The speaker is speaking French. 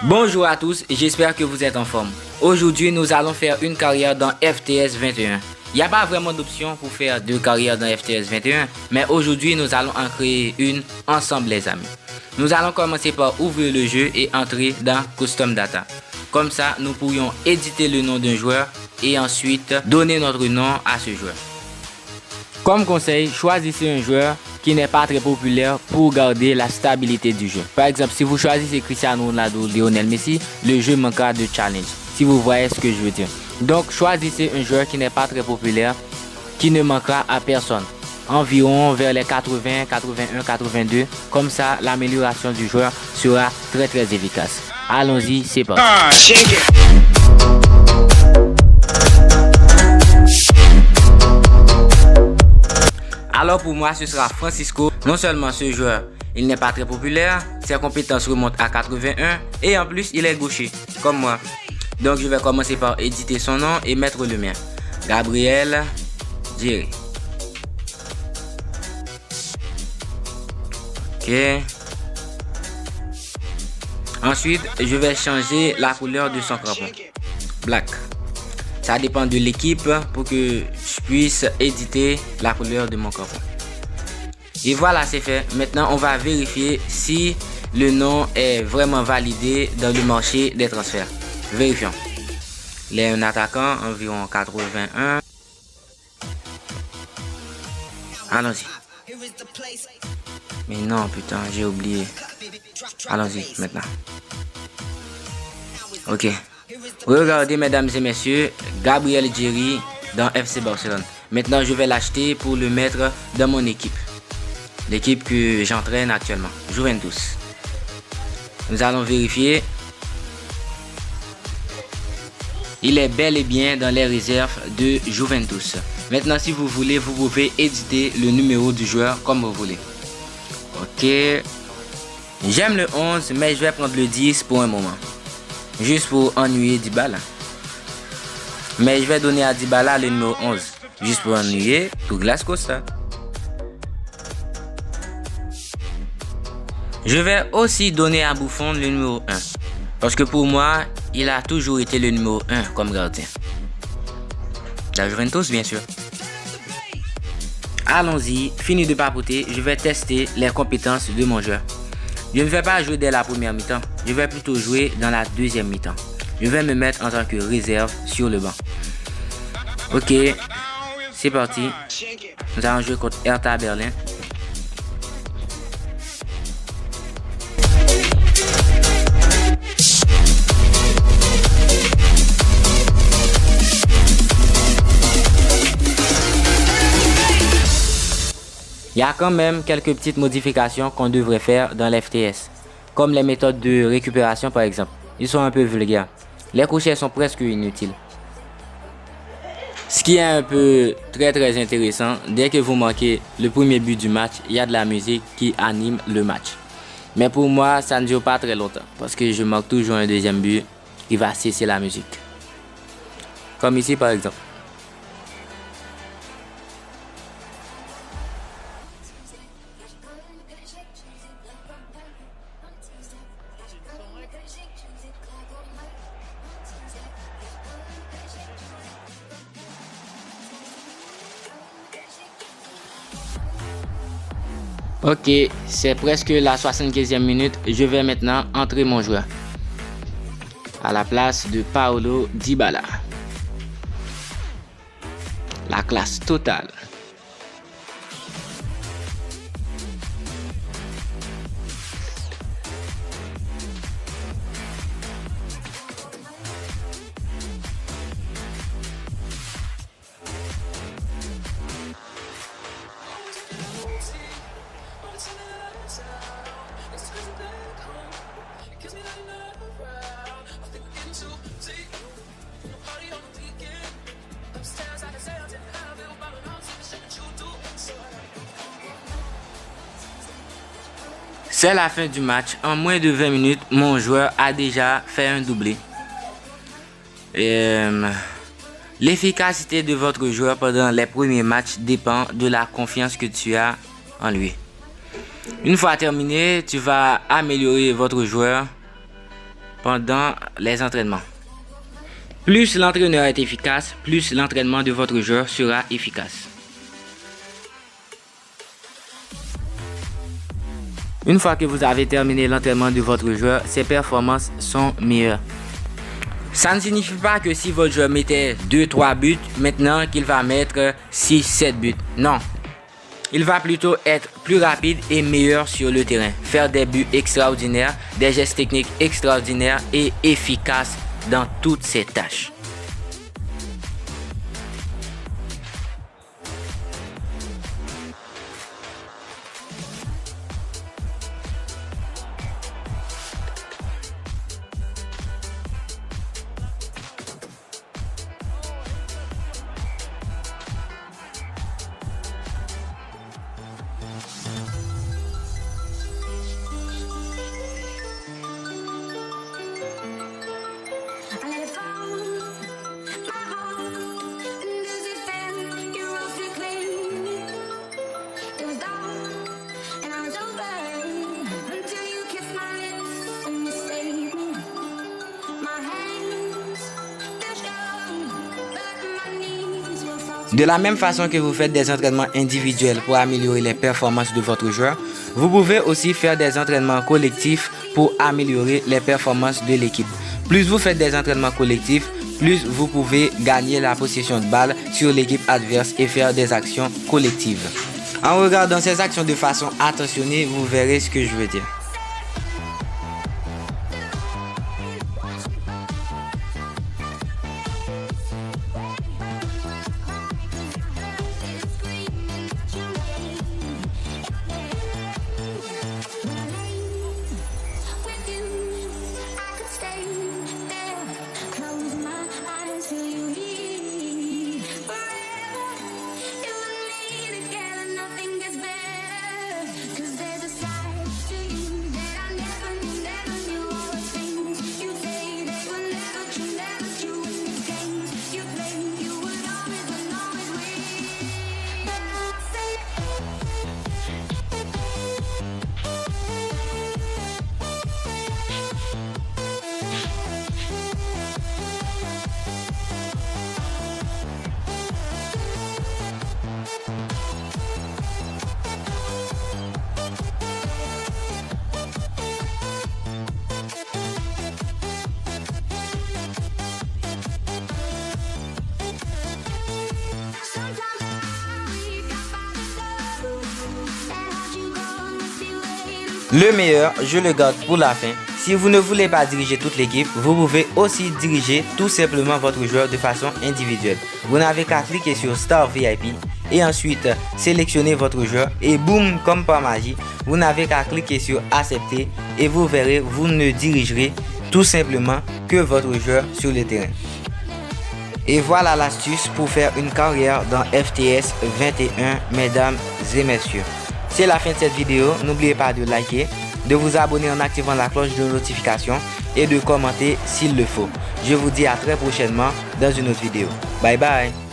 Bonjour à tous, j'espère que vous êtes en forme. Aujourd'hui, nous allons faire une carrière dans FTS 21. Il n'y a pas vraiment d'option pour faire deux carrières dans FTS 21, mais aujourd'hui, nous allons en créer une ensemble les amis. Nous allons commencer par ouvrir le jeu et entrer dans Custom Data. Comme ça, nous pourrions éditer le nom d'un joueur et ensuite donner notre nom à ce joueur. Comme conseil, choisissez un joueur qui n'est pas très populaire pour garder la stabilité du jeu. Par exemple, si vous choisissez Cristiano Ronaldo ou Lionel Messi, le jeu manquera de challenge. Si vous voyez ce que je veux dire. Donc, choisissez un joueur qui n'est pas très populaire, qui ne manquera à personne. Environ vers les 80, 81, 82. Comme ça, l'amélioration du joueur sera très efficace. Allons-y, c'est parti. Alors pour moi, ce sera Francisco. Non seulement ce joueur, il n'est pas très populaire, ses compétences remontent à 81 et en plus, il est gaucher, comme moi. Donc je vais commencer par éditer son nom et mettre le mien. Gabriel Jerry. Ok. Ensuite, je vais changer la couleur de son crampon. Black. Ça dépend de l'équipe pour que je puisse éditer la couleur de mon crampon. Et voilà, c'est fait. Maintenant, on va vérifier si le nom est vraiment validé dans le marché des transferts. Vérifions. Il est un attaquant, environ 81. Allons-y. Mais non, putain, j'ai oublié. Allons-y, maintenant. Ok. Regardez, mesdames et messieurs, Gabriel Jerry dans FC Barcelone. Maintenant, je vais l'acheter pour le mettre dans mon équipe. L'équipe que j'entraîne actuellement, Juventus. Nous allons vérifier. Il est bel et bien dans les réserves de Juventus. Maintenant, si vous voulez, vous pouvez éditer le numéro du joueur comme vous voulez. Ok. J'aime le 11, mais je vais prendre le 10 pour un moment. Juste pour ennuyer Dybala. Mais je vais donner à Dybala le numéro 11. Juste pour ennuyer Douglas Costa. Je vais aussi donner à Buffon le numéro 1. Parce que pour moi, il a toujours été le numéro 1 comme gardien. La Juventus, bien sûr. Allons-y, fini de papoter, je vais tester les compétences de mon joueur. Je ne vais pas jouer dès la première mi-temps, je vais plutôt jouer dans la deuxième mi-temps. Je vais me mettre en tant que réserve sur le banc. Ok, c'est parti. Nous allons jouer contre Hertha Berlin. Il y a quand même quelques petites modifications qu'on devrait faire dans l'FTS, comme les méthodes de récupération par exemple. Ils sont un peu vulgaires. Les crochets sont presque inutiles. Ce qui est un peu très intéressant, dès que vous marquez le premier but du match, il y a de la musique qui anime le match. Mais pour moi, ça ne dure pas très longtemps, parce que je marque toujours un deuxième but qui va cesser la musique. Comme ici par exemple. Ok, c'est presque la 75e minute. Je vais maintenant entrer mon joueur à la place de Paulo Dybala. La classe totale. C'est la fin du match. En moins de 20 minutes, mon joueur a déjà fait un doublé. L'efficacité de votre joueur pendant les premiers matchs dépend de la confiance que tu as en lui. Une fois terminé, tu vas améliorer votre joueur pendant les entraînements. Plus l'entraîneur est efficace, plus l'entraînement de votre joueur sera efficace. Une fois que vous avez terminé l'entraînement de votre joueur, ses performances sont meilleures. Ça ne signifie pas que si votre joueur mettait 2-3 buts, maintenant qu'il va mettre 6-7 buts. Non. Il va plutôt être plus rapide et meilleur sur le terrain, faire des buts extraordinaires, des gestes techniques extraordinaires et efficaces dans toutes ses tâches. De la même façon que vous faites des entraînements individuels pour améliorer les performances de votre joueur, vous pouvez aussi faire des entraînements collectifs pour améliorer les performances de l'équipe. Plus vous faites des entraînements collectifs, plus vous pouvez gagner la possession de balle sur l'équipe adverse et faire des actions collectives. En regardant ces actions de façon attentionnée, vous verrez ce que je veux dire. Le meilleur, je le garde pour la fin. Si vous ne voulez pas diriger toute l'équipe, vous pouvez aussi diriger tout simplement votre joueur de façon individuelle. Vous n'avez qu'à cliquer sur Start VIP et ensuite sélectionner votre joueur et boum, comme par magie, vous n'avez qu'à cliquer sur Accepter et vous verrez, vous ne dirigerez tout simplement que votre joueur sur le terrain. Et voilà l'astuce pour faire une carrière dans FTS 21, mesdames et messieurs. C'est la fin de cette vidéo. N'oubliez pas de liker, de vous abonner en activant la cloche de notification et de commenter s'il le faut. Je vous dis à très prochainement dans une autre vidéo. Bye bye.